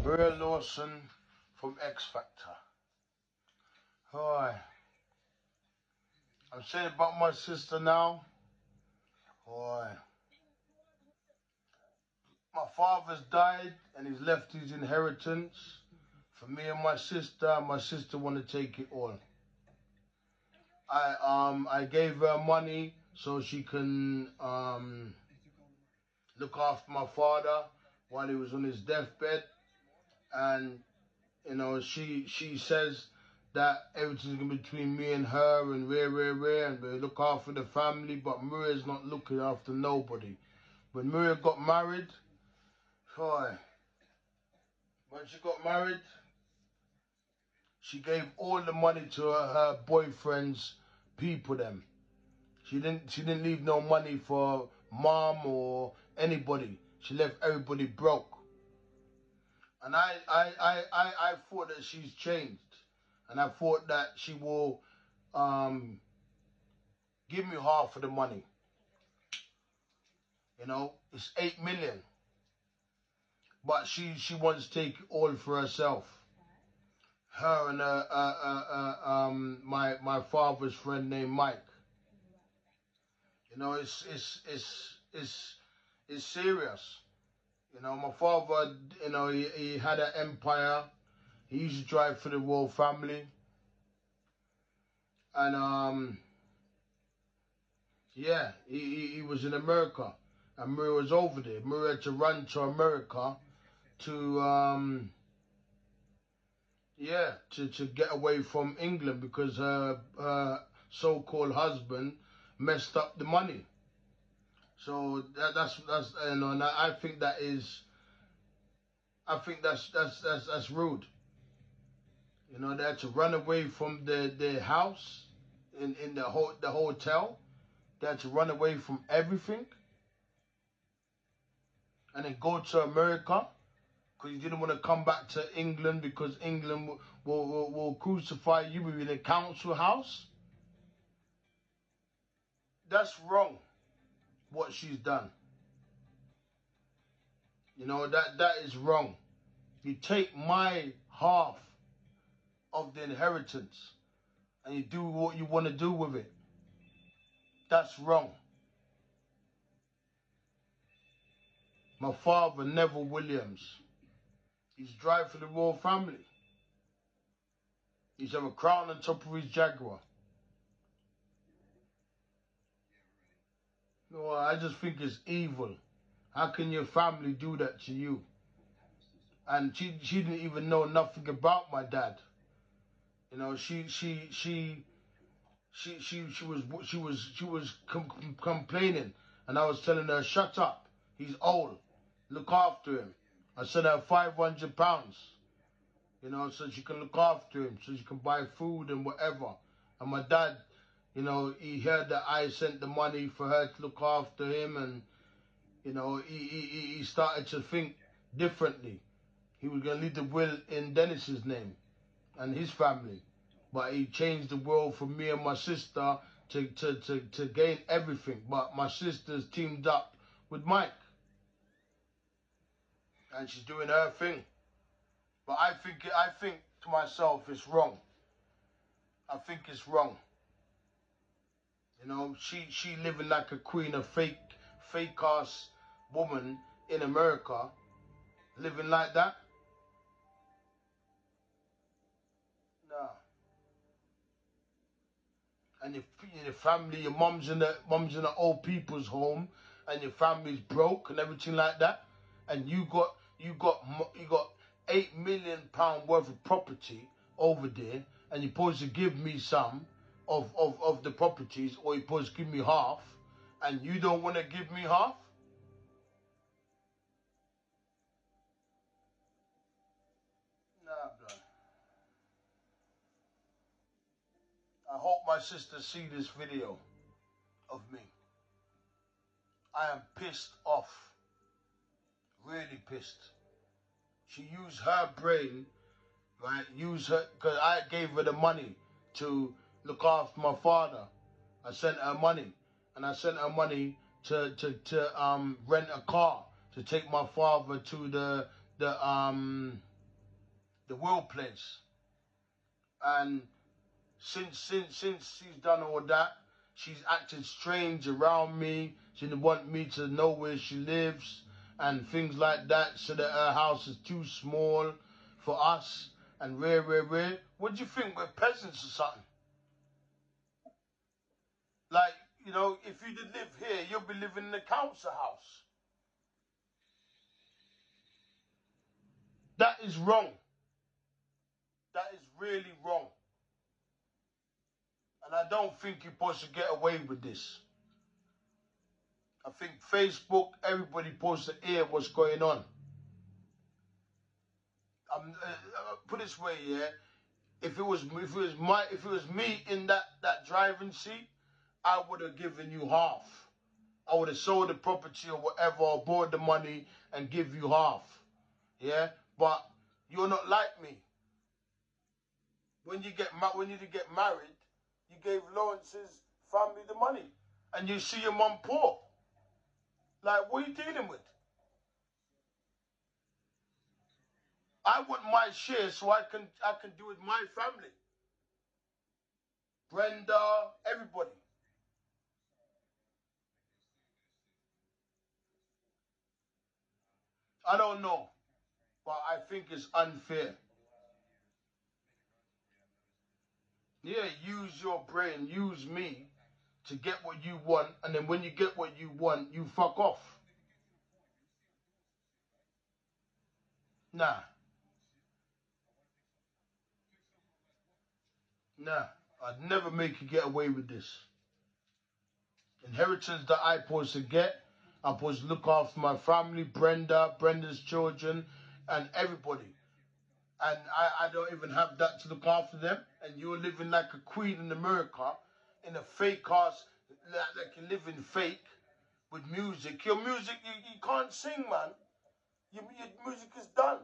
Maria Lawson from X Factor. Hi. I'm saying about my sister now. Hi. My father's died and he's left his inheritance for me and my sister. My sister want to take it all. I gave her money so she can look after my father while he was on his deathbed, and you know she says that everything's gonna be between me and her and and we look after the family, but Maria's not looking after nobody. When Maria got married, when she got married, she gave all the money to her boyfriend's people them. She didn't leave no money for mom or anybody. She left everybody broke. And I thought that she's changed. And I thought that she will give me half of the money. You know, it's 8 million. But she wants to take it all for herself. Her and my father's friend named Mike. You know, it's serious. You know, my father, you know, he had an empire. He used to drive for the royal family. And yeah, he was in America. And Maria was over there. Maria had to run to America to yeah, to get away from England because her so-called husband messed up the money. So that's you know, and I think that is, I think that's rude. You know, they had to run away from their house in the hotel. They had to run away from everything and then go to America because you didn't want to come back to England because England will crucify you in a council house. That's wrong, what she's done. You know, that is wrong. You take my half of the inheritance and you do what you want to do with it. That's wrong. My father, Neville Williams, he's driving for the royal family. He's have a crown on top of his Jaguar. No, I just think it's evil. How can your family do that to you? And she didn't even know nothing about my dad. You know, she was complaining, and I was telling her, shut up. He's old. Look after him. I sent her £500. You know, so she can look after him, so she can buy food and whatever. And my dad, you know, he heard that I sent the money for her to look after him, and you know, he started to think differently. He was going to leave the will in Dennis's name and his family. But he changed the will for me and my sister to gain everything. But my sister's teamed up with Mike. And she's doing her thing. But I think to myself, it's wrong. I think it's wrong. You know, she living like a queen, a fake ass woman in America, living like that. No. And your family, your mom's in the old people's home, and your family's broke and everything like that, and you got £8 million worth of property over there, and you're supposed to give me some of the properties, or you're supposed to give me half, and you don't want to give me half? Nah, blood. I hope my sister see this video of me. I am pissed off. Really pissed. She used her brain, right? Use her, because I gave her the money to look after my father. I sent her money, and I sent her money to rent a car to take my father to the the Will place. And since she's done all that, she's acted strange around me. She didn't want me to know where she lives and things like that, so that her house is too small for us and rare. What do you think? We're peasants or something? Like, you know, if you did live here, you'll be living in the council house. That is wrong. That is really wrong. And I don't think you're supposed to get away with this. I think Facebook, everybody supposed to hear what's going on. Put it this way, yeah. If it was me in that driving seat, I would have given you half. I would have sold the property or whatever, or bought the money and give you half. Yeah, but you're not like me. When you get married, you gave Lawrence's family the money, and you see your mum poor. Like, what are you dealing with? I want my share so I can do it with my family. Brenda, everybody. I don't know, but I think it's unfair. Yeah, use your brain, use me to get what you want, and then when you get what you want, you fuck off. Nah, nah. I'd never make you get away with this. Inheritance that I supposed to get, I'm supposed to look after my family, Brenda's children, and everybody. And I don't even have that to look after them. And you're living like a queen in America, in a fake house, like you're living fake with music. Your music, you can't sing, man. Your music is done.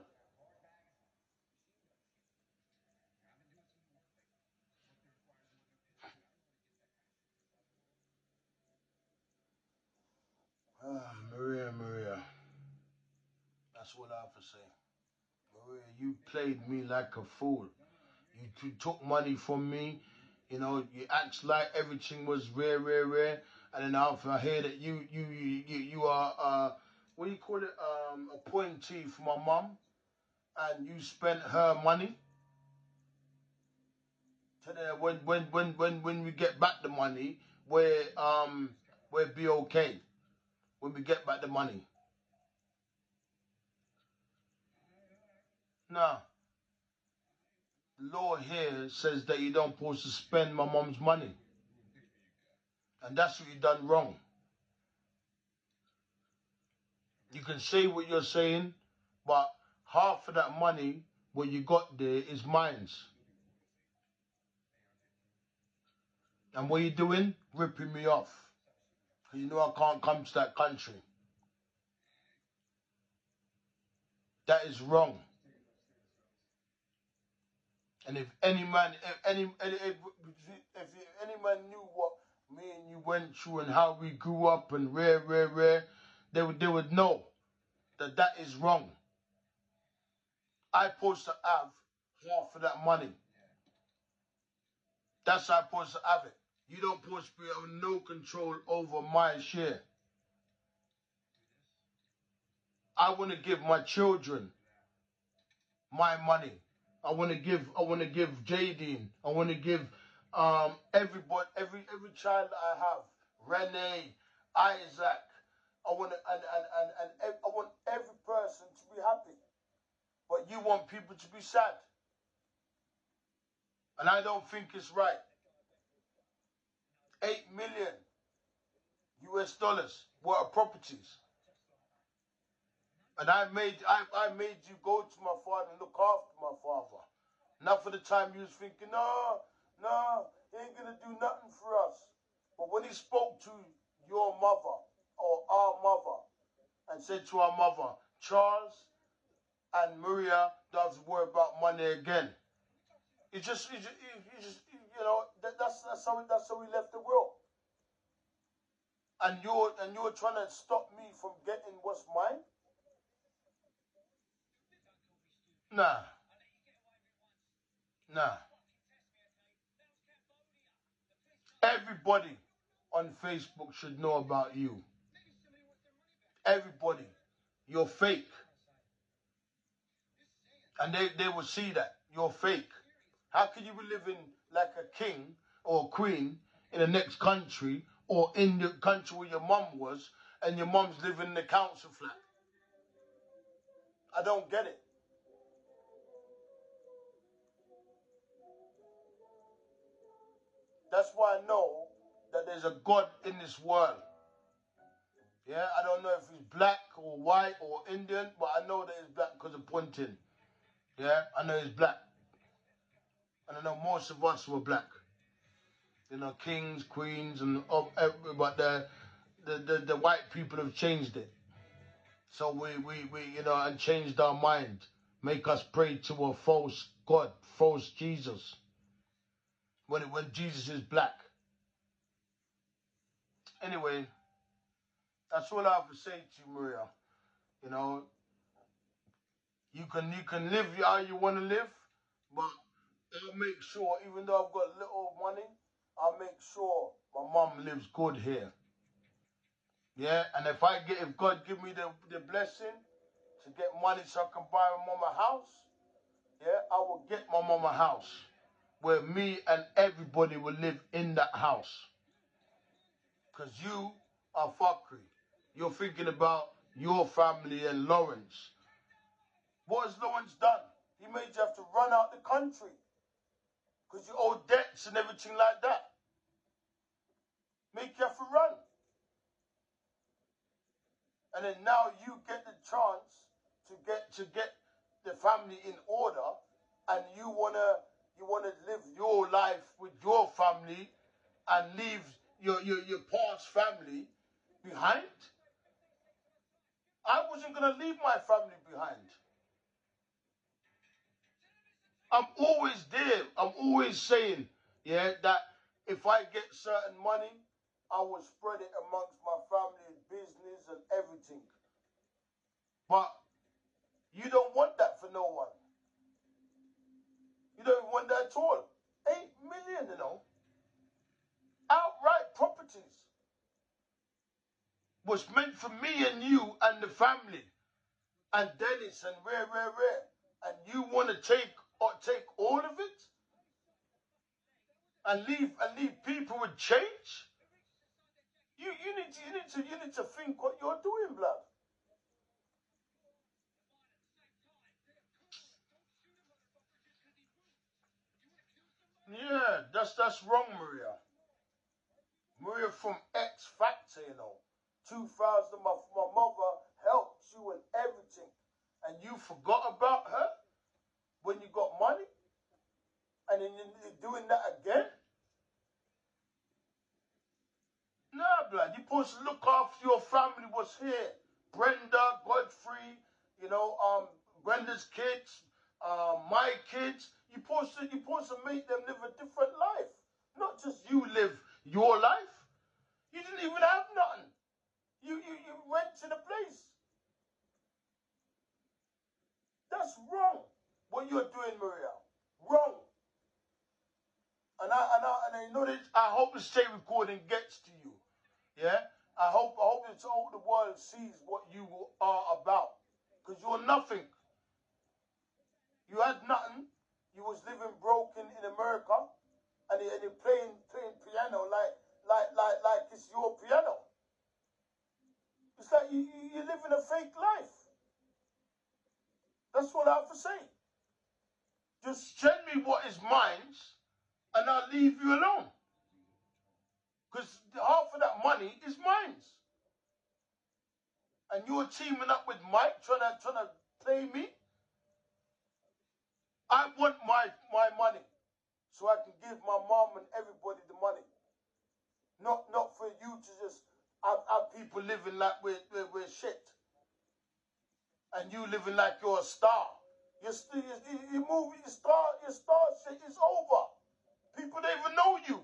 Ah, Maria. That's what I have to say. Maria, you played me like a fool. You took money from me. You know, you act like everything was rare. And then after I hear that you are what do you call it? Appointee for my mum, and you spent her money. To the, when we get back the money, we'll be okay. When we get back the money. Now, the law here says that you don't supposed to spend my mum's money. And that's what you done wrong. You can say what you're saying, but half of that money, what you got there, is mine's. And what you doing? Ripping me off. Because you know I can't come to that country. That is wrong. And if any man, if any man knew what me and you went through and how we grew up and rare, they would know that that is wrong. I supposed to have half of that money. That's how I supposed to have it. You don't supposed to be have no control over my share. I want to give my children my money. I want to give Jadine. I want to give everybody, every child that I have, Renee, Isaac. I want to, and I want every person to be happy. But you want people to be sad. And I don't think it's right. 8 million US dollars worth of properties. And I made you go to my father and look after my father. Not for the time you was thinking, no, he ain't gonna do nothing for us. But when he spoke to your mother or our mother and said to our mother, Charles and Maria don't have to worry about money again. It just you know, that's how we left the world. And you're trying to stop me from getting what's mine? Nah. Nah. Everybody on Facebook should know about you. Everybody. You're fake. And they will see that. You're fake. How can you be living like a king or a queen in the next country or in the country where your mum was and your mum's living in the council flat? I don't get it. That's why I know that there's a God in this world. Yeah, I don't know if he's black or white or Indian, but I know that he's black because of pointing. Yeah, I know he's black. And I know most of us were black. You know, kings, queens, and but the white people have changed it. So we you know, and changed our mind, make us pray to a false God, false Jesus. When Jesus is black. Anyway, that's all I have to say to you, Maria. You know, you can live how you want to live, but I'll make sure, even though I've got little money, I'll make sure my mum lives good here. Yeah, and if God give me the blessing to get money so I can buy my mum a house, yeah, I will get my mum a house where me and everybody will live in that house. Because you are fuckery. You're thinking about your family and Lawrence. What has Lawrence done? He made you have to run out the country because you owe debts and everything like that. Make you have to run. And then now you get the chance to get the family in order, and you wanna live your life with your family and leave your past family behind. I wasn't gonna leave my family behind. I'm always there. I'm always saying, yeah, that if I get certain money, I will spread it amongst my family, business, and everything. But you don't want that for no one. You don't want that at all. 8 million, you know. Outright properties. Was meant for me and you and the family. And Dennis and rare. And you want to take all of it? And leave people with change? You need to think what you're doing, blood. Yeah, that's wrong, Maria. Maria from X Factor, you know. 2000, my mother helped you and everything. And you forgot about her when you got money? And then you're doing that again? Nah, blood. You're supposed to look after your family was here. Brenda, Godfrey, you know, Brenda's kids, my kids. You're supposed to make them live a different life. Not just you live your life. You didn't even have nothing. You rented a place. That's wrong. What you're doing, Maria. Wrong. And I know that I hope this tape recording gets to you. Yeah? I hope it's all the world sees what you are about. Because you're nothing. You had nothing. You was living broken in America. And you're playing piano like it's your piano. It's like you're living a fake life. That's what I have to say. Just send me what is mine, and I'll leave you alone. Because half of that money is mine. And you're teaming up with Mike, trying to play me. I want my money, so I can give my mom and everybody the money. Not for you to just have people living like we're shit. And you living like you're a star. Your movie, your star shit is over. People don't even know you.